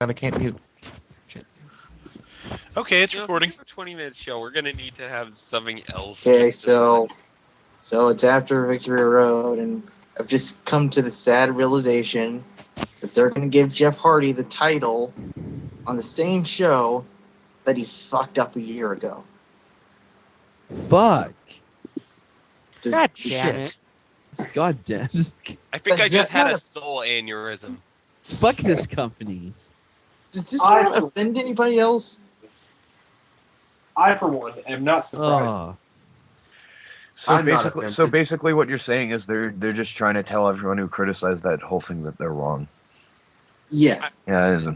God, I can't mute. Shit. Okay, it's recording. For a 20-minute show, we're gonna need to have something else. Okay, so it's after Victory Road, and I've just come to the sad realization that they're going to give Jeff Hardy the title on the same show that he fucked up a year ago. Fuck. God damn it. God damn. I think I Is just that had not a a- soul aneurysm. Fuck this company. Does this not offend anybody else? I, for one, am not surprised. Oh. So basically, what you're saying is they're just trying to tell everyone who criticized that whole thing that they're wrong. Yeah. Yeah.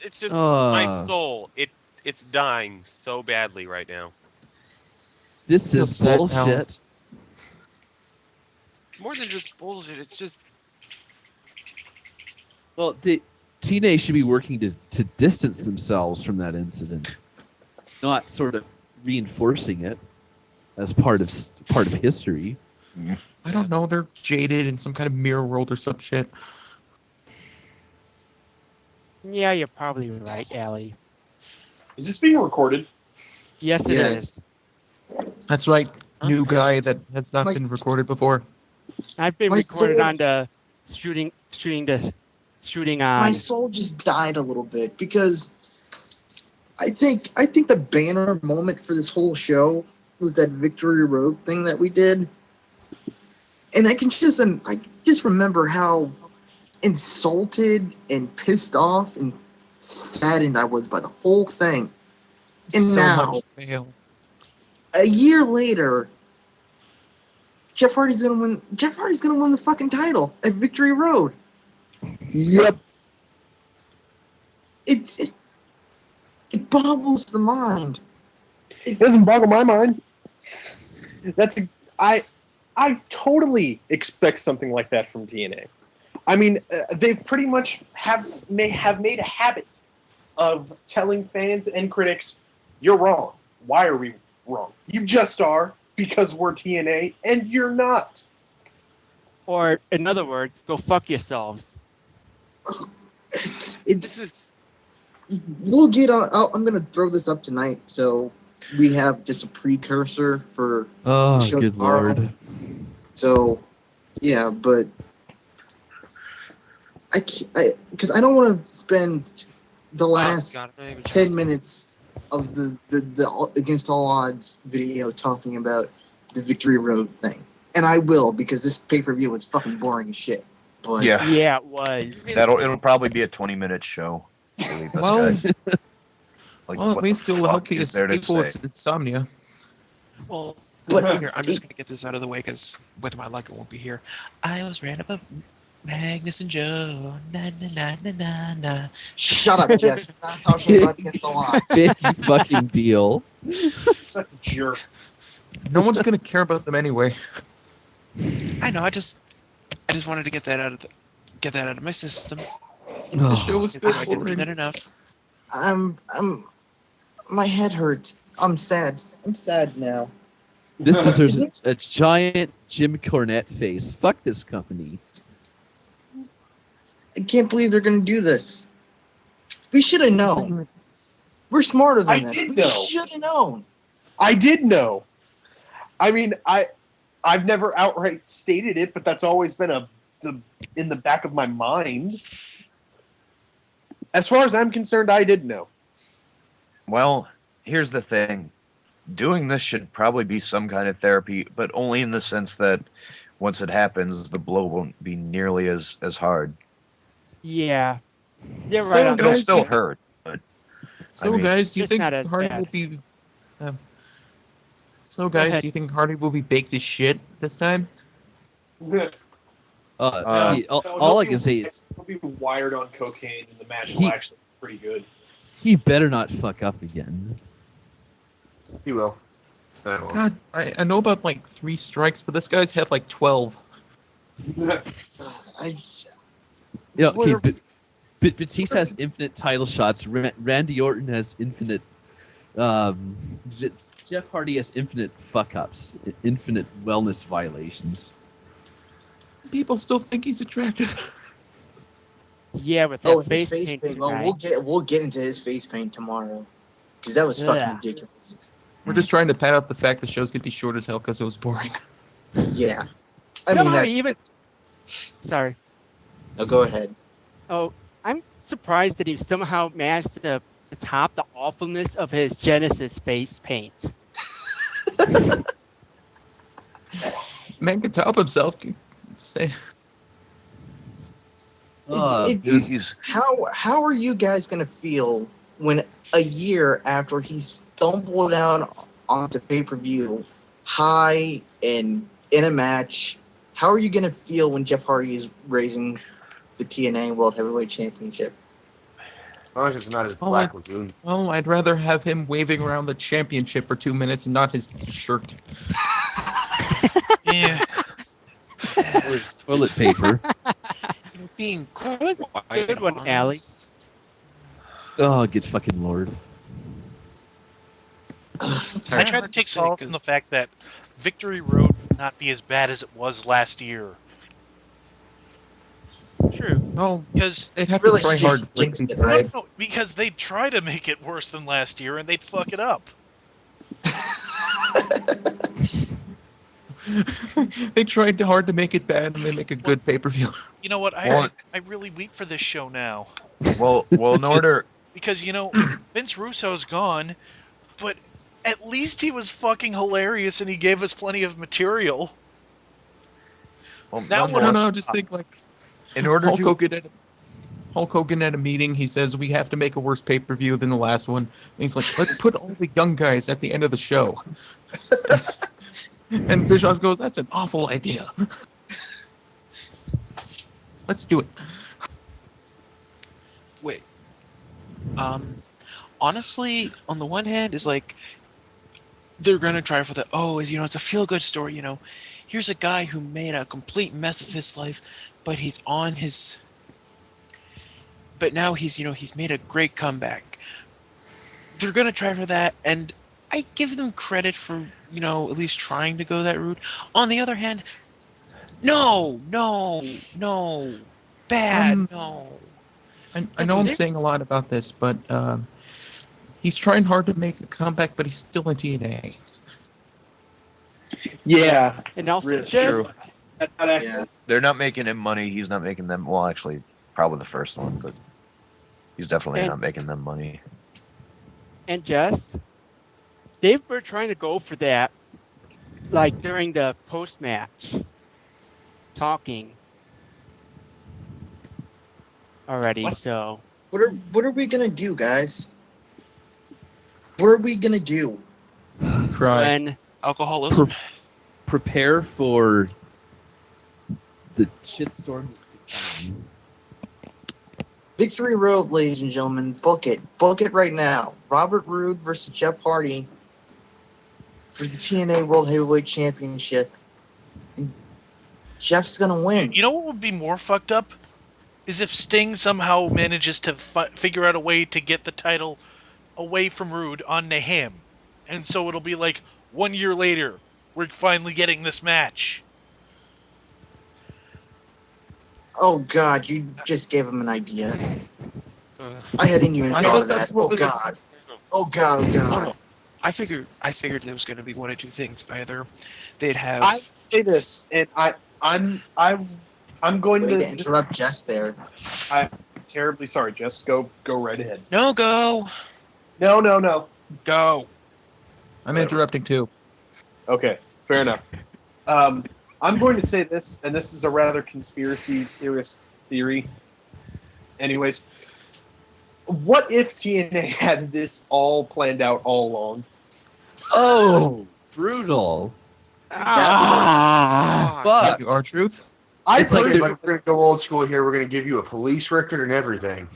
It's just my soul. It's dying so badly right now. This is bullshit. More than just bullshit. It's just. Well, TNA should be working to distance themselves from that incident, not sort of reinforcing it as part of history. I don't know. They're jaded in some kind of mirror world or some shit. Yeah, you're probably right, Allie. Is this being recorded? Yes, it is. That's right. New guy that has not been recorded before. I've been recorded on the shooting on. My soul just died a little bit because I think the banner moment for this whole show was that Victory Road thing that we did, and I just remember how insulted and pissed off and saddened I was by the whole thing. And so now, much fail. a year later, Jeff Hardy's gonna win. Jeff Hardy's gonna win the fucking title at Victory Road. Yep. It boggles the mind. It doesn't boggle my mind. I totally expect something like that from TNA. I mean, they've pretty much may have made a habit of telling fans and critics, "You're wrong. Why are we wrong? You just are because we're TNA, and you're not." Or, in other words, go fuck yourselves. We'll get on. I'm gonna throw this up tonight, so we have just a precursor for the show good tomorrow. lord. So, yeah, but because I don't want to spend the last 10 minutes of the Against All Odds video talking about the Victory Road thing, and I will because this pay-per-view was fucking boring as shit. But yeah, it was. It'll probably be a 20-minute show. Well, well, at least you'll help these people with insomnia. Well, but here, I'm just going to get this out of the way because with my luck it won't be here. I was ran up a Magnus and Joe. Na, na, na, na, na, na. Shut up, Jess. We're not talking about Against All Odds. Big fucking deal. Such a jerk. No one's gonna care about them anyway. I know. I just wanted to get that out of my system. The show was still I didn't do boring. that enough. My head hurts. I'm sad. I'm sad now. This deserves a giant Jim Cornette face. Fuck this company. I can't believe they're gonna do this. We should have known. We're smarter than this. We should have known. I did know. I mean, I've never outright stated it, but that's always been in the back of my mind. As far as I'm concerned, I did know. Well, here's the thing. Doing this should probably be some kind of therapy, but only in the sense that once it happens, the blow won't be nearly as hard. Yeah. You're So, right on It'll that. still hurt. But, guys, do you it's think not as Hardy bad. will be... do you think Hardy will be baked as shit this time? All I can say is he'll be wired on cocaine, and the match will actually be pretty good. he better not fuck up again. He will. God, I know about like 3 strikes, but this guy's had like 12. Batista has infinite title shots. Randy Orton has infinite. Jeff Hardy has infinite fuck ups, infinite wellness violations. People still think he's attractive. Yeah, with that Oh, his face face paint paint. Well, tonight. we'll get into his face paint tomorrow, because that was fucking Yeah. ridiculous. We're just trying to pad out the fact the show's gonna be short as hell because it was boring. Yeah, I mean Somehow that's. even. Sorry. No, go ahead. Oh, I'm surprised that he somehow managed to top the awfulness of his Genesis face paint. Man can top himself. Say, He's How are you guys gonna feel when a year after he stumbled out onto pay-per-view high and in a match, how are you gonna feel when Jeff Hardy is raising the TNA World Heavyweight Championship? As long as it's not his Oh, Black Lagoon. well, I'd rather have him waving around the championship for 2 minutes and not his shirt. Yeah. Or his toilet paper. You know, being That was a quite good one, Allie. honest. Oh, good fucking lord. I try to take solace in the fact that Victory Road will not be as bad as it was last year. True. Oh, Because they'd have Really, to try you hard. just jinxed it, no, right? no, because they'd try to make it worse than last year and they'd fuck it up. They tried hard to make it bad and they make a good pay-per-view. You know what? Well- I really weep for this show now. well, in order. Because, Vince Russo's gone, but at least he was fucking hilarious and he gave us plenty of material. Well, That one- No, just think like in order Hulk to. Hogan at a meeting, he says we have to make a worse pay-per-view than the last one. And he's like, let's put all the young guys at the end of the show. And Bischoff goes, that's an awful idea. Let's do it. Wait. Honestly, on the one hand, is like they're gonna try for the it's a feel-good story. Here's a guy who made a complete mess of his life, but but now he's made a great comeback. They're gonna try for that, and I give them credit for at least trying to go that route. On the other hand, no, bad, no. I know I'm saying a lot about this, but he's trying hard to make a comeback, but he's still in TNA. Yeah, And also, Really just, True. Yeah. They're not making him money. He's not making them. Well, actually, probably the first one, but he's definitely And- not making them money. and Jess, they were trying to go for that, like during the post-match talking already. So What are we gonna do, guys? What are we gonna do? Cry. when Alcoholism. Prepare for the shitstorm that's to come. Victory Road, ladies and gentlemen. Book it. Book it right now. Robert Roode versus Jeff Hardy for the TNA World Heavyweight Championship. And Jeff's gonna win. You know what would be more fucked up? Is if Sting somehow manages to figure out a way to get the title away from Rude onto him. And so it'll be like 1 year later, we're finally getting this match. Oh God, you just gave him an idea. Uh, I hadn't even I thought thought of that. that's what Oh was- God. Oh God. Oh oh God. no, I figured there was going to be one of two things. Either they'd have I say this, and I'm going Way to to. interrupt Jess there. Terribly sorry, Jess. Go right ahead. no go No. go. I'm interrupting too. Okay, fair enough. I'm going to say this, and this is a rather conspiracy theorist theory. Anyways, what if TNA had this all planned out all along? Oh, brutal. ah, Our truth. It's like personally- we're going to go old school here. We're going to give you a police record and everything.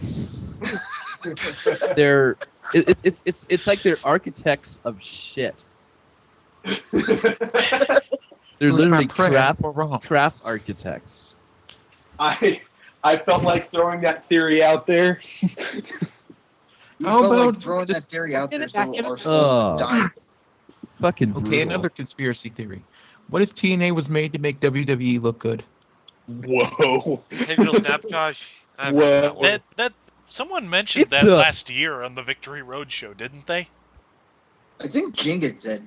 It's like they're architects of shit. They're Who's literally my prey? crap architects. I felt like throwing that theory out there. You How felt like about throwing that just- theory out Get there it back so in. our souls die. Fucking Okay, brutal. another conspiracy theory. What if TNA was made to make WWE look good? Whoa. Potential sabotage. I've heard Well, that one. That someone mentioned It's, that uh, last year on the Victory Road show, didn't they? I think Jinga did.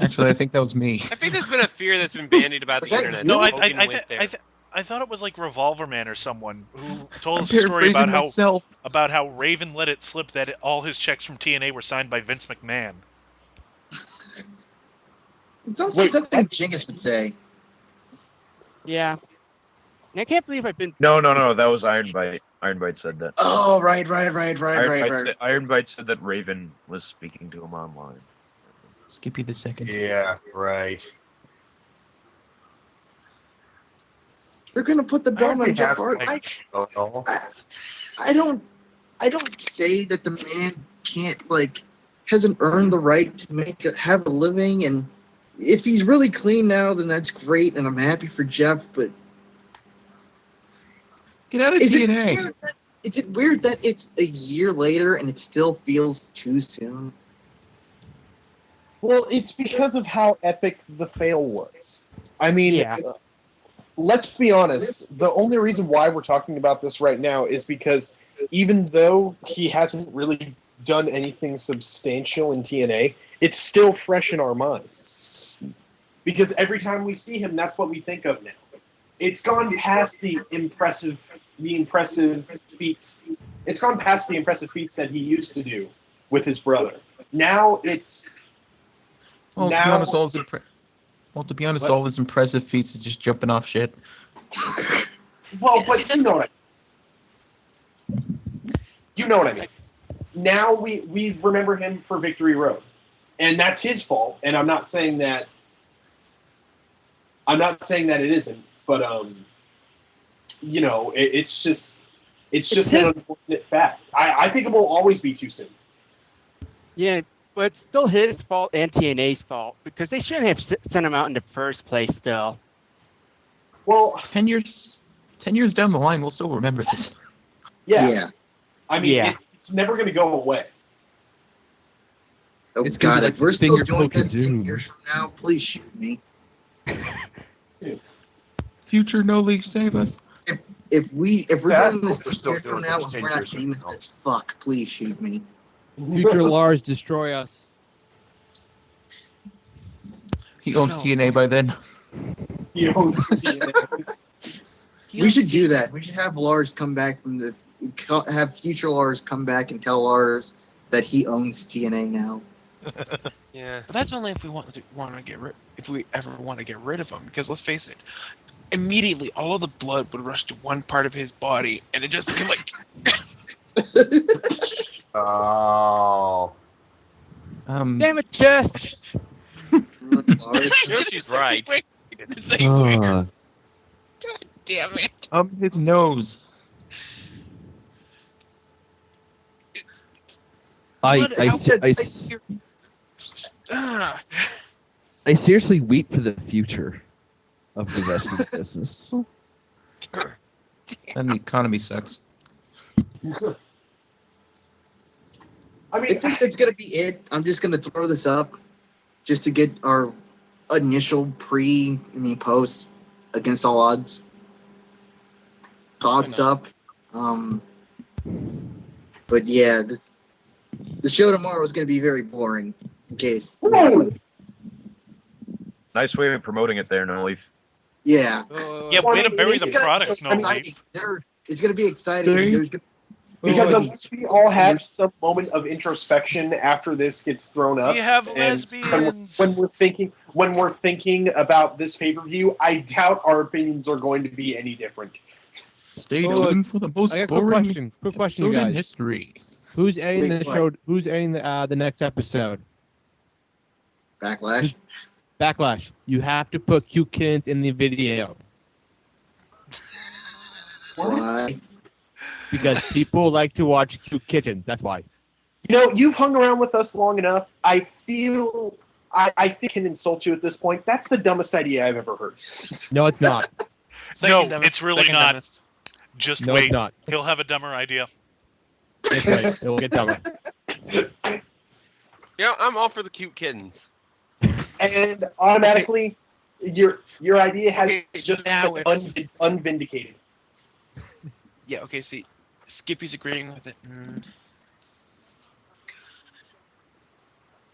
Actually, I think that was me. I think there's been a fear that's been bandied about the Was that internet. you? No, that Hogan went there. I thought it was like Revolver Man or someone who told I'm us a story paraphrasing myself. about how Raven let it slip that all his checks from TNA were signed by Vince McMahon. It's also something Jingus would say. Yeah. And I can't believe I've been. No, that was Iron Bite. Iron Bite said that. Oh, right. Iron Bite said that Raven was speaking to him online. Skippy the second. Yeah, right. They're gonna put the belt on Jeff Hardy. I don't say that the man can't hasn't earned the right to have a living, and if he's really clean now, then that's great, and I'm happy for Jeff. But Get out of TNA. Is it weird that it's a year later and it still feels too soon? Well, it's because of how epic the fail was. I mean, Yeah. Let's be honest. The only reason why we're talking about this right now is because even though he hasn't really done anything substantial in TNA, it's still fresh in our minds. Because every time we see him, that's what we think of now. It's gone past the impressive feats. It's gone past the impressive feats that he used to do with his brother. Now it's. Well, to be honest, all his impressive feats is just jumping off shit. Well, but you know what I mean. Now we remember him for Victory Road, and that's his fault. And I'm not saying that it isn't, but it's just an unfortunate fact. I think it will always be too soon. Yeah, but it's still his fault and TNA's fault because they shouldn't have sent him out in the first place. Still. Well, 10 years down the line, we'll still remember this. Yeah. I mean, Yeah. it's never going to go away. Oh It's gonna God, be if like we're still finger doing poke of this 10 doom. years from now, please shoot me. Future No League, save us. If we're Yeah, doing this we're 10 still years from doing now this and 10 we're not years from famous now. as fuck, please shoot me. Future Lars, destroy us. He owns TNA by then. He owns TNA. We should do that. We should have Lars come back have future Lars come back and tell Lars that he owns TNA now. Yeah. But that's only if we if we ever want to get rid of him. Because let's face it, immediately all of the blood would rush to one part of his body, and it just be like. Oh. Damn it, Jess! Lars. Yoshi's right. God damn it! His nose. Ah. I seriously weep for the future of the wrestling business. And the economy sucks. I I mean, think that's gonna be it. I'm just gonna throw this up just to get our initial post against all odds thoughts up. But yeah, the show tomorrow is gonna be very boring. In case. Nice way of promoting it there, No Leaf. Yeah. Yeah, way to bury the It's gonna product, be No exciting. Leaf. It's gonna be exciting. because unless we all have some moment of introspection after this gets thrown up, We have and lesbians. when we're thinking about this pay-per-view, I doubt our opinions are going to be any different. Stay tuned for the most I got a boring quick question, episode you in guys. history. Who's airing Wait, the what? show? Who's airing the next episode? Backlash. Backlash. You have to put cute kittens in the video Why? because people like to watch cute kittens. That's why. You've hung around with us long enough. I think I can insult you at this point. That's the dumbest idea I've ever heard. No, it's not. No, it's really not. Dumbest. Just No, wait. it's not. He'll have a dumber idea. It's right. It will get dumber. Yeah, I'm all for the cute kittens. And automatically, your idea has just Now been unvindicated. Yeah. Okay. See, Skippy's agreeing with it.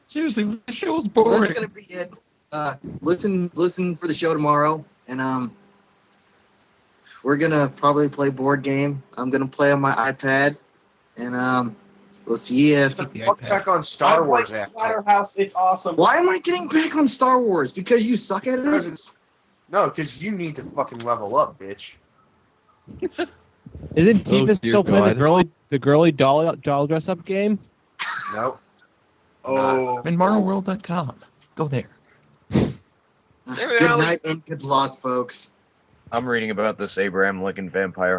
Seriously, the show's Well, boring. that's gonna be it. Listen for the show tomorrow, and we're gonna probably play board game. I'm gonna play on my iPad, and we'll see you. Get the fuck back on Star Wars I like after. Splatterhouse. It's awesome. Why am I getting back on Star Wars? Because you suck at Because it? it's, no, because you need to fucking level up, bitch. Isn't Tifa dear still playing God. the girly doll dress up game? Nope. Oh. And MarvelWorld.com. Go there. Good night and good luck, folks. I'm reading about this Abraham Lincoln vampire